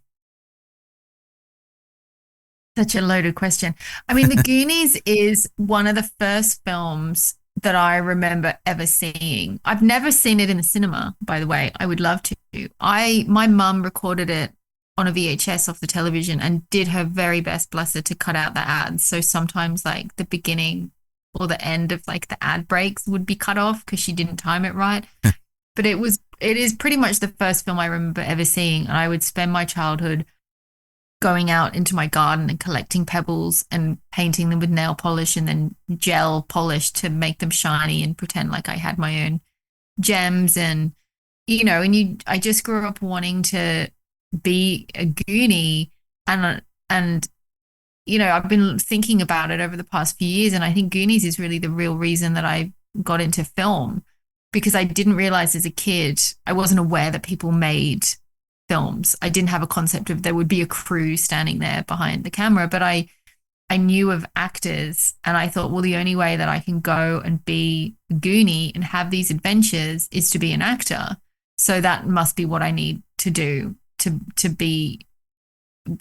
Such a loaded question. I mean, The Goonies is one of the first films that I remember ever seeing. I've never seen it in the cinema, by the way. I would love to. My mum recorded it on a VHS off the television and did her very best, bless her, to cut out the ads. So sometimes like the beginning or the end of like the ad breaks would be cut off because she didn't time it right. But it is pretty much the first film I remember ever seeing. And I would spend my childhood going out into my garden and collecting pebbles and painting them with nail polish and then gel polish to make them shiny and pretend like I had my own gems. And, I just grew up wanting to be a Goonie. And I've been thinking about it over the past few years. And I think Goonies is really the real reason that I got into film, because I didn't realize as a kid, I wasn't aware that people made films. I didn't have a concept of there would be a crew standing there behind the camera, but I knew of actors, and I thought, well, the only way that I can go and be a Goonie and have these adventures is to be an actor. So that must be what I need to do to be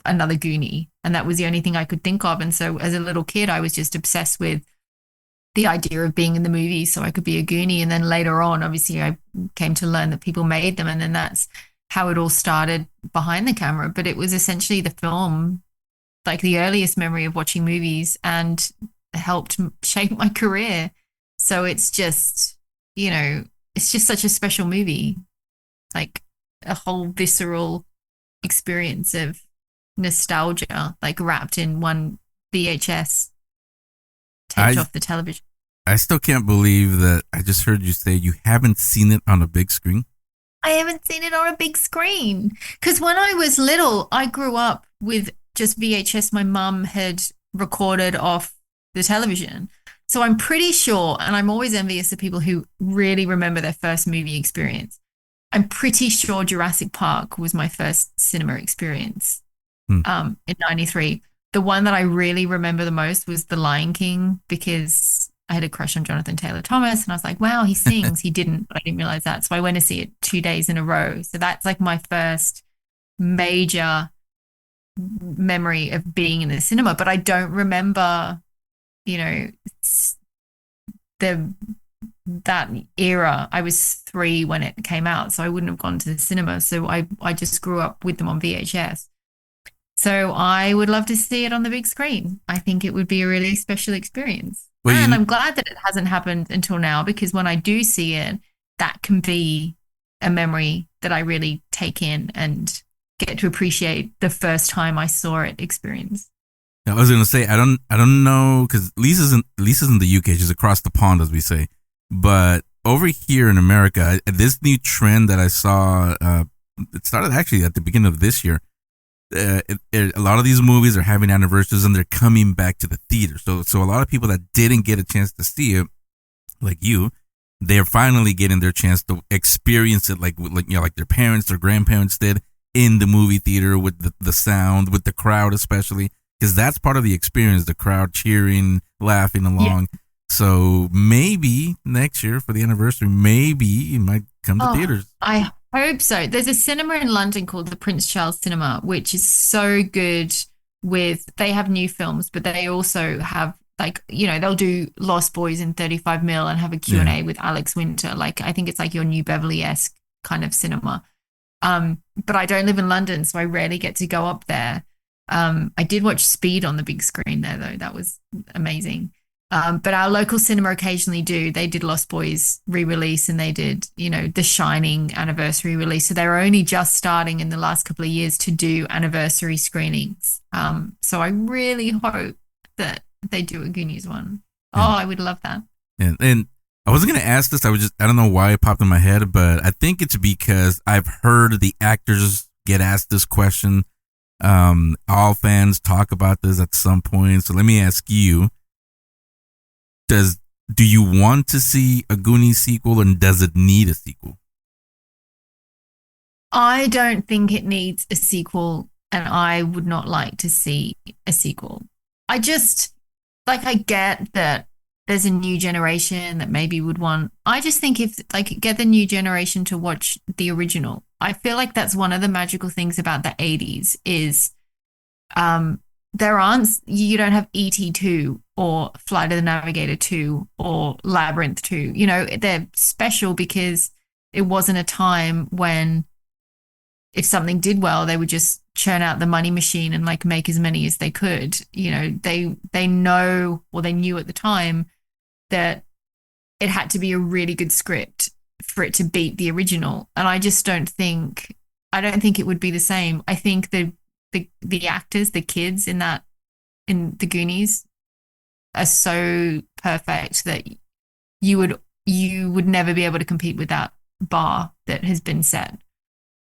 another Goonie. And that was the only thing I could think of. And so as a little kid, I was just obsessed with the idea of being in the movies so I could be a Goonie. And then later on, obviously, I came to learn that people made them. And then that's how it all started behind the camera. But it was essentially the film, like the earliest memory of watching movies, and helped shape my career. So it's just, it's just such a special movie, like a whole visceral experience of nostalgia, like wrapped in one VHS taped off the television. I still can't believe that I just heard you say you haven't seen it on a big screen. I haven't seen it on a big screen because when I was little, I grew up with just VHS my mum had recorded off the television. So I'm pretty sure, and I'm always envious of people who really remember their first movie experience. I'm pretty sure Jurassic Park was my first cinema experience in 93. The one that I really remember the most was The Lion King, because I had a crush on Jonathan Taylor Thomas and I was like, wow, he sings. He didn't, but I didn't realize that. So I went to see it 2 days in a row. So that's like my first major memory of being in the cinema. But I don't remember, that era. I was 3 when it came out, so I wouldn't have gone to the cinema. So I just grew up with them on VHS. So I would love to see it on the big screen. I think it would be a really special experience. Well, and I'm glad that it hasn't happened until now, because when I do see it, that can be a memory that I really take in and get to appreciate the first time I saw it experience. I was going to say, I don't know, because Lisa's in the UK. She's across the pond, as we say. But over here in America, this new trend that I saw, it started actually at the beginning of this year. A lot of these movies are having anniversaries and they're coming back to the theater. So a lot of people that didn't get a chance to see it, like you, they're finally getting their chance to experience it like their parents or grandparents did in the movie theater, with the sound, with the crowd especially, because that's part of the experience, the crowd cheering, laughing along. Yeah. So maybe next year for the anniversary, maybe it might come to theaters. I hope so. There's a cinema in London called the Prince Charles Cinema, which is so good they have new films, but they also have like, they'll do Lost Boys in 35 mil and have a Q&A with Alex Winter. Like, I think it's like your New Beverly-esque kind of cinema. But I don't live in London, so I rarely get to go up there. I did watch Speed on the big screen there, though. That was amazing. But our local cinema occasionally do. They did Lost Boys re-release, and they did, The Shining anniversary release. So they're only just starting in the last couple of years to do anniversary screenings. So I really hope that they do a Goonies one. Yeah. Oh, I would love that. And I wasn't going to ask this. I don't know why it popped in my head, but I think it's because I've heard the actors get asked this question. All fans talk about this at some point. So let me ask you, do you want to see a Goonies sequel, and does it need a sequel? I don't think it needs a sequel, and I would not like to see a sequel. I get that there's a new generation that maybe would want. I just think if get the new generation to watch the original. I feel like that's one of the magical things about the 80s is you don't have E.T. 2 or Flight of the Navigator 2 or Labyrinth 2. They're special because it wasn't a time when if something did well, they would just churn out the money machine and like make as many as they could. They know, or they knew at the time, that it had to be a really good script for it to beat the original. And I just don't think it would be the same. I think the actors, the kids in the Goonies are so perfect that you would never be able to compete with that bar that has been set.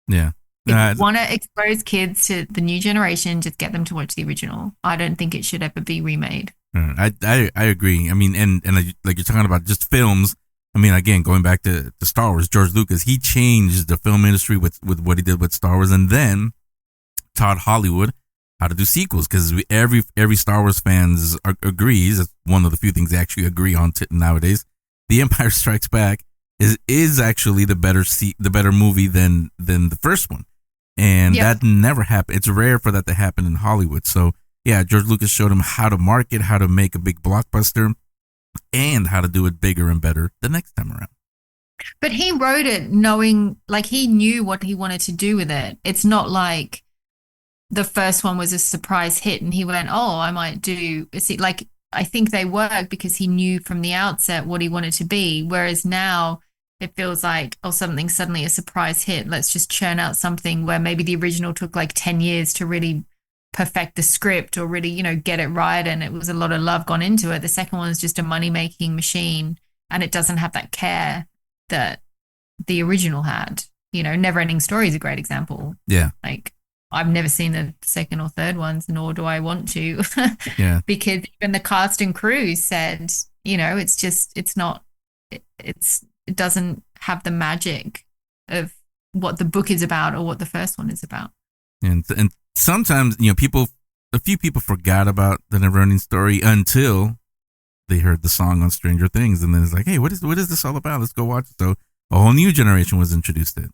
Yeah. If you want to expose kids to the new generation, just get them to watch the original. I don't think it should ever be remade. I agree. I mean, and like you're talking about just films. I mean, again, going back to Star Wars, George Lucas, he changed the film industry with what he did with Star Wars, and then taught Hollywood how to do sequels, because every Star Wars fans agrees. It's one of the few things they actually agree on nowadays. The Empire Strikes Back is actually the better movie than the first one, and that never happened. It's rare for that to happen in Hollywood. So yeah, George Lucas showed him how to market, how to make a big blockbuster, and how to do it bigger and better the next time around. But he wrote it knowing, like, he knew what he wanted to do with it. It's not like the first one was a surprise hit and he went, oh, I might do it. Like, I think they worked because he knew from the outset what he wanted to be. Whereas now it feels like, oh, something's suddenly a surprise hit. Let's just churn out something where maybe the original took like 10 years to really perfect the script or really, get it right. And it was a lot of love gone into it. The second one is just a money-making machine, and it doesn't have that care that the original had. Never Ending Story is a great example. Yeah. Like, I've never seen the second or third ones, nor do I want to. Yeah. Because even the cast and crew said, it doesn't have the magic of what the book is about or what the first one is about. And sometimes, a few people forgot about the Neverending Story until they heard the song on Stranger Things, and then it's like, hey, what is this all about? Let's go watch it. So a whole new generation was introduced to it.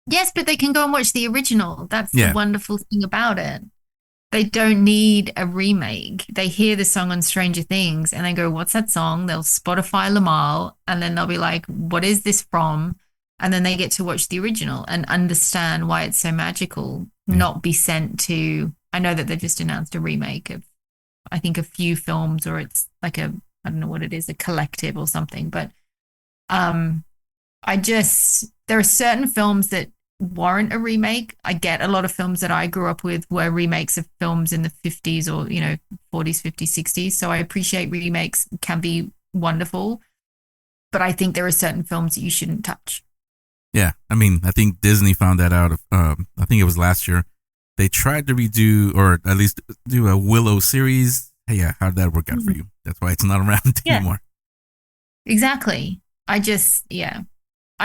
Yes, but they can go and watch the original. That's the wonderful thing about it. They don't need a remake. They hear the song on Stranger Things and they go, what's that song? They'll Spotify Lamal, and then they'll be like, what is this from? And then they get to watch the original and understand why it's so magical, not be sent to, I know that they've just announced a remake of, I think, a few films, or it's like I don't know what it is, a collective or something. But there are certain films that warrant a remake. I get a lot of films that I grew up with were remakes of films in the 50s or, 40s, 50s, 60s. So I appreciate remakes can be wonderful, but I think there are certain films that you shouldn't touch. Yeah, I mean, I think Disney found that out. I think it was last year. They tried to redo, or at least do, a Willow series. Hey, yeah, how did that work out for you? That's why it's not around anymore. Exactly. I'm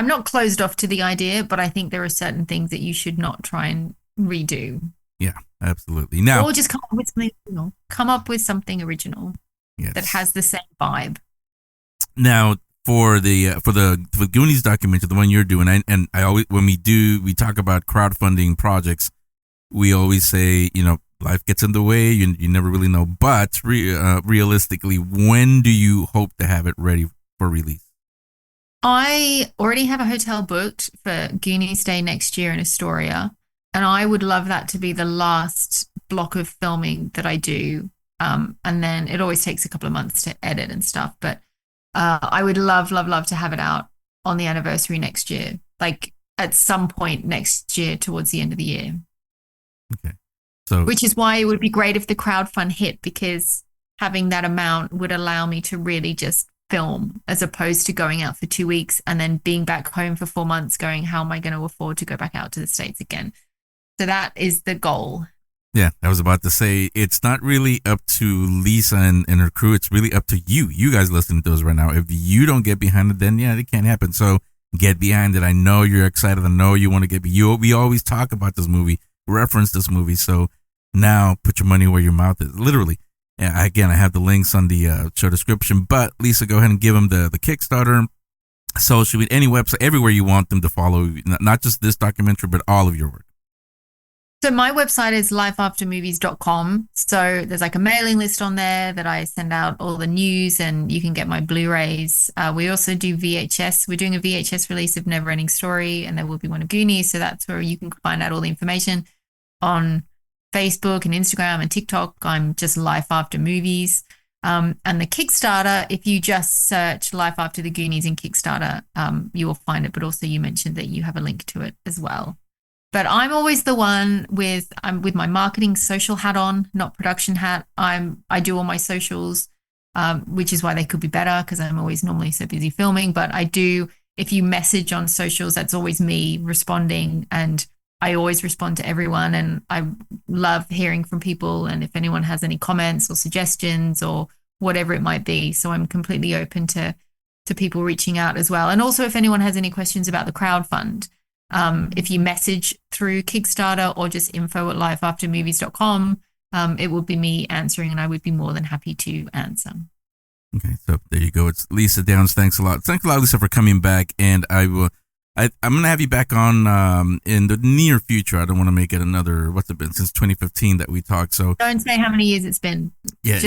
not closed off to the idea, but I think there are certain things that you should not try and redo. Yeah, absolutely. Now, or just come up with something original. Come up with something original that has the same vibe. Now, for the Goonies documentary, the one you're doing, and I always, when we talk about crowdfunding projects, we always say, life gets in the way. You never really know. But realistically, when do you hope to have it ready for release? I already have a hotel booked for Goonies Day next year in Astoria, and I would love that to be the last block of filming that I do. And then it always takes a couple of months to edit and stuff, but I would love to have it out on the anniversary next year, like at some point next year towards the end of the year. Okay. So, which is why it would be great if the crowdfund hit, because having that amount would allow me to really just film as opposed to going out for 2 weeks and then being back home for 4 months going, how am I going to afford to go back out to the States again? So that is the goal. Yeah, I was about to say, it's not really up to Lisa and her crew. It's really up to you. You guys listening to us right now. If you don't get behind it, then it can't happen. So get behind it. I know you're excited. I know you want to get behind. We always talk about this movie, reference this movie. So now put your money where your mouth is. Literally. Yeah, again, I have the links on the show description. But Lisa, go ahead and give them the Kickstarter, social media, any website, everywhere you want them to follow. Not just this documentary, but all of your work. So my website is lifeaftermovies.com. So there's like a mailing list on there that I send out all the news, and you can get my Blu-rays. We also do VHS. We're doing a VHS release of Neverending Story, and there will be one of Goonies. So that's where you can find out all the information on Facebook and Instagram and TikTok. I'm just Life After Movies. And the Kickstarter, if you just search Life After the Goonies in Kickstarter, you will find it. But also you mentioned that you have a link to it as well. But I'm always the one with my marketing social hat on, not production hat. I do all my socials, which is why they could be better, because I'm always normally so busy filming. But I do, if you message on socials, that's always me responding, and I always respond to everyone, and I love hearing from people, and if anyone has any comments or suggestions or whatever it might be. So I'm completely open to people reaching out as well. And also if anyone has any questions about the crowdfund, if you message through Kickstarter or just info@lifeaftermovies.com, it will be me answering, and I would be more than happy to answer. Okay, so there you go. It's Lisa Downs. Thanks a lot. Thanks a lot, Lisa, for coming back, and I'm going to have you back on in the near future. I don't want to make it another, what's it been, since 2015 that we talked. So don't say how many years it's been. Yeah.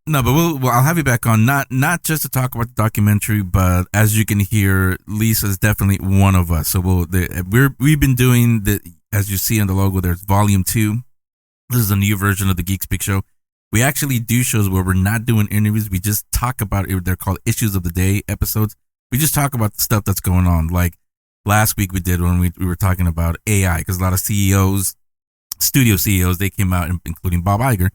No, but I'll have you back on, not just to talk about the documentary, but as you can hear, Lisa's definitely one of us. So we've been doing the, as you see on the logo, there's Volume 2. This is a new version of the Geek Speak Show. We actually do shows where we're not doing interviews. We just talk about it. They're called Issues of the Day episodes. We just talk about the stuff that's going on. Like last week we did when we were talking about AI, because a lot of CEOs, studio CEOs, they came out, including Bob Iger,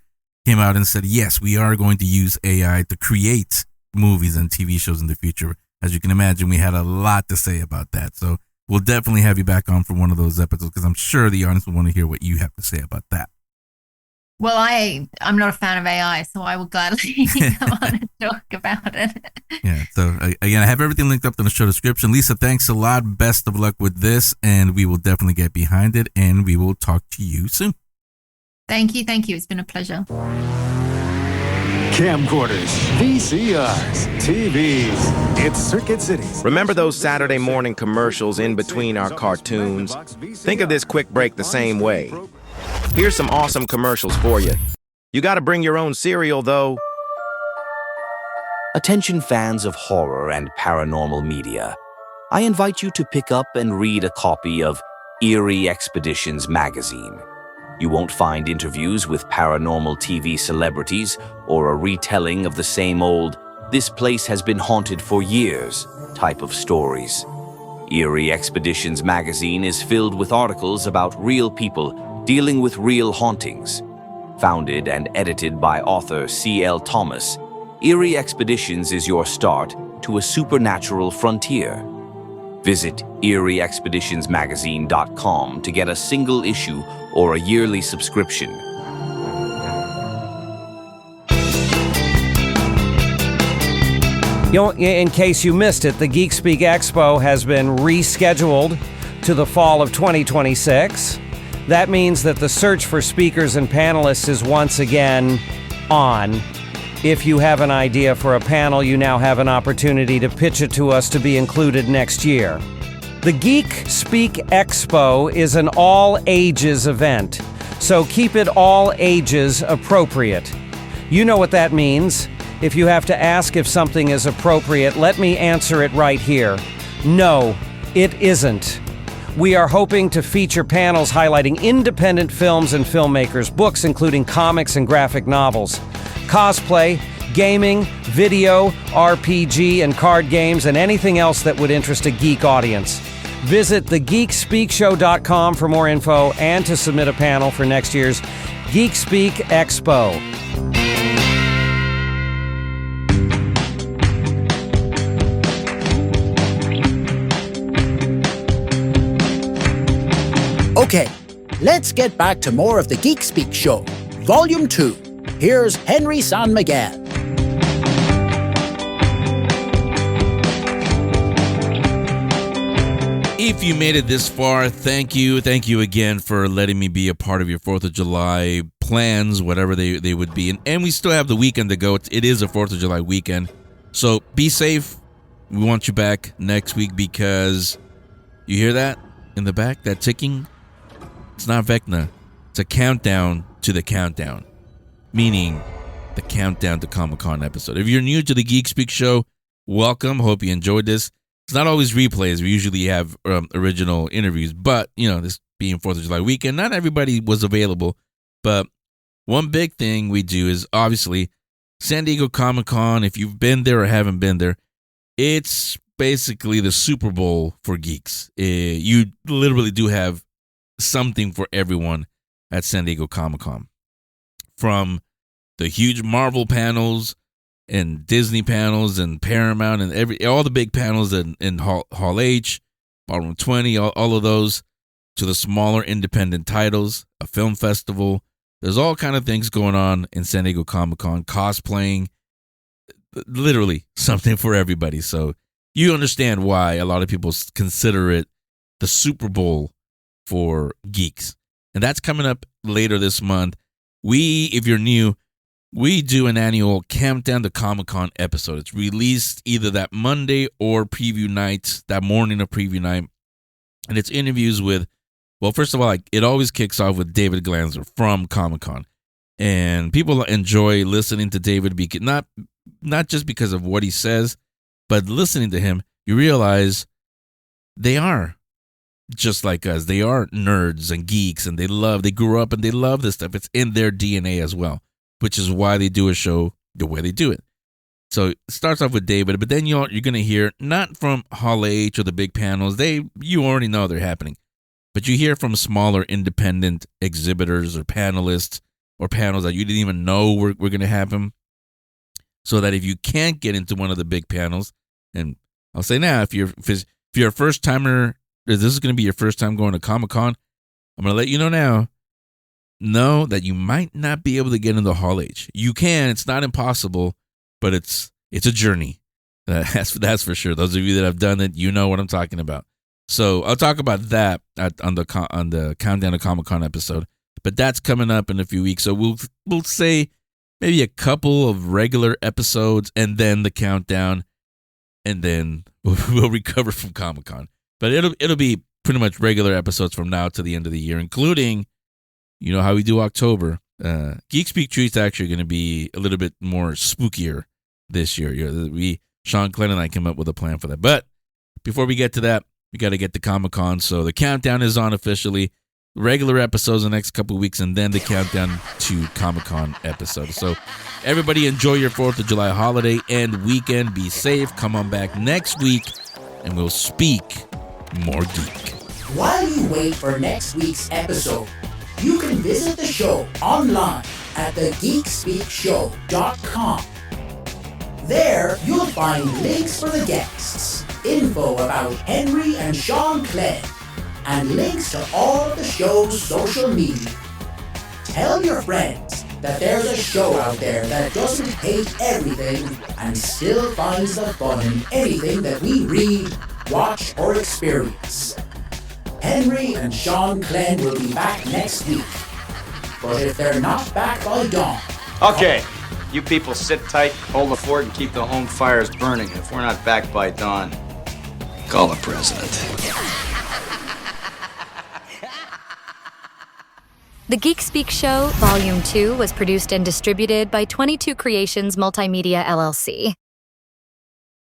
came out and said, yes, we are going to use AI to create movies and TV shows in the future. As you can imagine, we had a lot to say about that. So we'll definitely have you back on for one of those episodes, because I'm sure the audience will want to hear what you have to say about that. Well, I'm not a fan of AI, so I will gladly come on and talk about it. Yeah, so again, I have everything linked up in the show description. Lisa, thanks a lot. Best of luck with this, and we will definitely get behind it, and we will talk to you soon. Thank you. It's been a pleasure. Camcorders, VCRs, TVs. It's Circuit City's. Remember those Saturday morning commercials in between our cartoons? Think of this quick break the same way. Here's some awesome commercials for you. You gotta bring your own cereal, though. Attention fans of horror and paranormal media. I invite you to pick up and read a copy of Eerie Expeditions magazine. You won't find interviews with paranormal TV celebrities or a retelling of the same old, "this place has been haunted for years" type of stories. Eerie Expeditions magazine is filled with articles about real people dealing with real hauntings. Founded and edited by author C.L. Thomas, Eerie Expeditions is your start to a supernatural frontier. Visit EerieExpeditionsMagazine.com to get a single issue or a yearly subscription. In case you missed it, the Geek Speak Expo has been rescheduled to the fall of 2026. That means that the search for speakers and panelists is once again on. If you have an idea for a panel, you now have an opportunity to pitch it to us to be included next year. The Geek Speak Expo is an all-ages event, so keep it all ages appropriate. You know what that means. If you have to ask if something is appropriate, let me answer it right here. No, it isn't. We are hoping to feature panels highlighting independent films and filmmakers, books including comics and graphic novels, cosplay, gaming, video, RPG, and card games, and anything else that would interest a geek audience. Visit thegeekspeakshow.com for more info and to submit a panel for next year's Geek Speak Expo. Okay, let's get back to more of the Geek Speak Show, Volume 2. Here's Henry San Miguel. If you made it this far, thank you. Thank you again for letting me be a part of your 4th of July plans, whatever they would be. And we still have the weekend to go. It is a 4th of July weekend. So be safe. We want you back next week because you hear that in the back, that ticking? It's not Vecna. It's a countdown to the countdown, meaning the countdown to Comic-Con episode. If you're new to the Geek Speak Show, welcome. Hope you enjoyed this. It's not always replays. We usually have original interviews, but, this being 4th of July weekend, not everybody was available. But one big thing we do is, obviously, San Diego Comic-Con. If you've been there or haven't been there, it's basically the Super Bowl for geeks. You literally do have something for everyone at San Diego Comic-Con. From the huge Marvel panels and Disney panels and Paramount and all the big panels in Hall H, Ballroom 20, all of those, to the smaller independent titles, a film festival. There's all kind of things going on in San Diego Comic-Con, cosplaying, literally something for everybody. So you understand why a lot of people consider it the Super Bowl for geeks. And that's coming up later this month. If you're new, we do an annual Countdown to Comic-Con episode. It's released either that Monday or preview night, that morning of preview night. And it's interviews with, well, first of all, it always kicks off with David Glanzer from Comic-Con. And people enjoy listening to David, because not just because of what he says, but listening to him, you realize they are just like us. They are nerds and geeks, and they grew up and they love this stuff. It's in their DNA as well, which is why they do a show the way they do it. So it starts off with David, but then you're going to hear, not from Hall H or the big panels, you already know they're happening, but you hear from smaller independent exhibitors or panelists or panels that you didn't even know were going to happen. So that if you can't get into one of the big panels, and I'll say now, if you're a first timer, this is going to be your first time going to Comic-Con, I'm going to let you know now, know that you might not be able to get into Hall H. You can, it's not impossible, but it's a journey. That's for sure. Those of you that have done it, you know what I'm talking about. So I'll talk about that on the Countdown to Comic-Con episode, but that's coming up in a few weeks. So we'll say maybe a couple of regular episodes and then the countdown, and then we'll recover from Comic-Con. But it'll be pretty much regular episodes from now to the end of the year, including, you know how we do October. Geek Speak Treat's actually going to be a little bit more spookier this year. Sean Glenn and I came up with a plan for that. But before we get to that, we got to get to Comic-Con. So the countdown is on officially. Regular episodes in the next couple of weeks, and then the countdown to Comic-Con episode. So everybody enjoy your 4th of July holiday and weekend. Be safe. Come on back next week, and we'll speak more geek. While you wait for next week's episode, you can visit the show online at thegeekspeakshow.com. There, you'll find links for the guests, info about Henry and Sean Glenn, and links to all of the show's social media. Tell your friends that there's a show out there that doesn't hate everything and still finds the fun in anything that we read, watch, or experience. Henry and Sean Glenn will be back next week. But if they're not back by dawn... Okay, You people sit tight, hold the fort, and keep the home fires burning. If we're not back by dawn, call the president. The Geek Speak Show, Volume 2 was produced and distributed by 22 Creations Multimedia, LLC.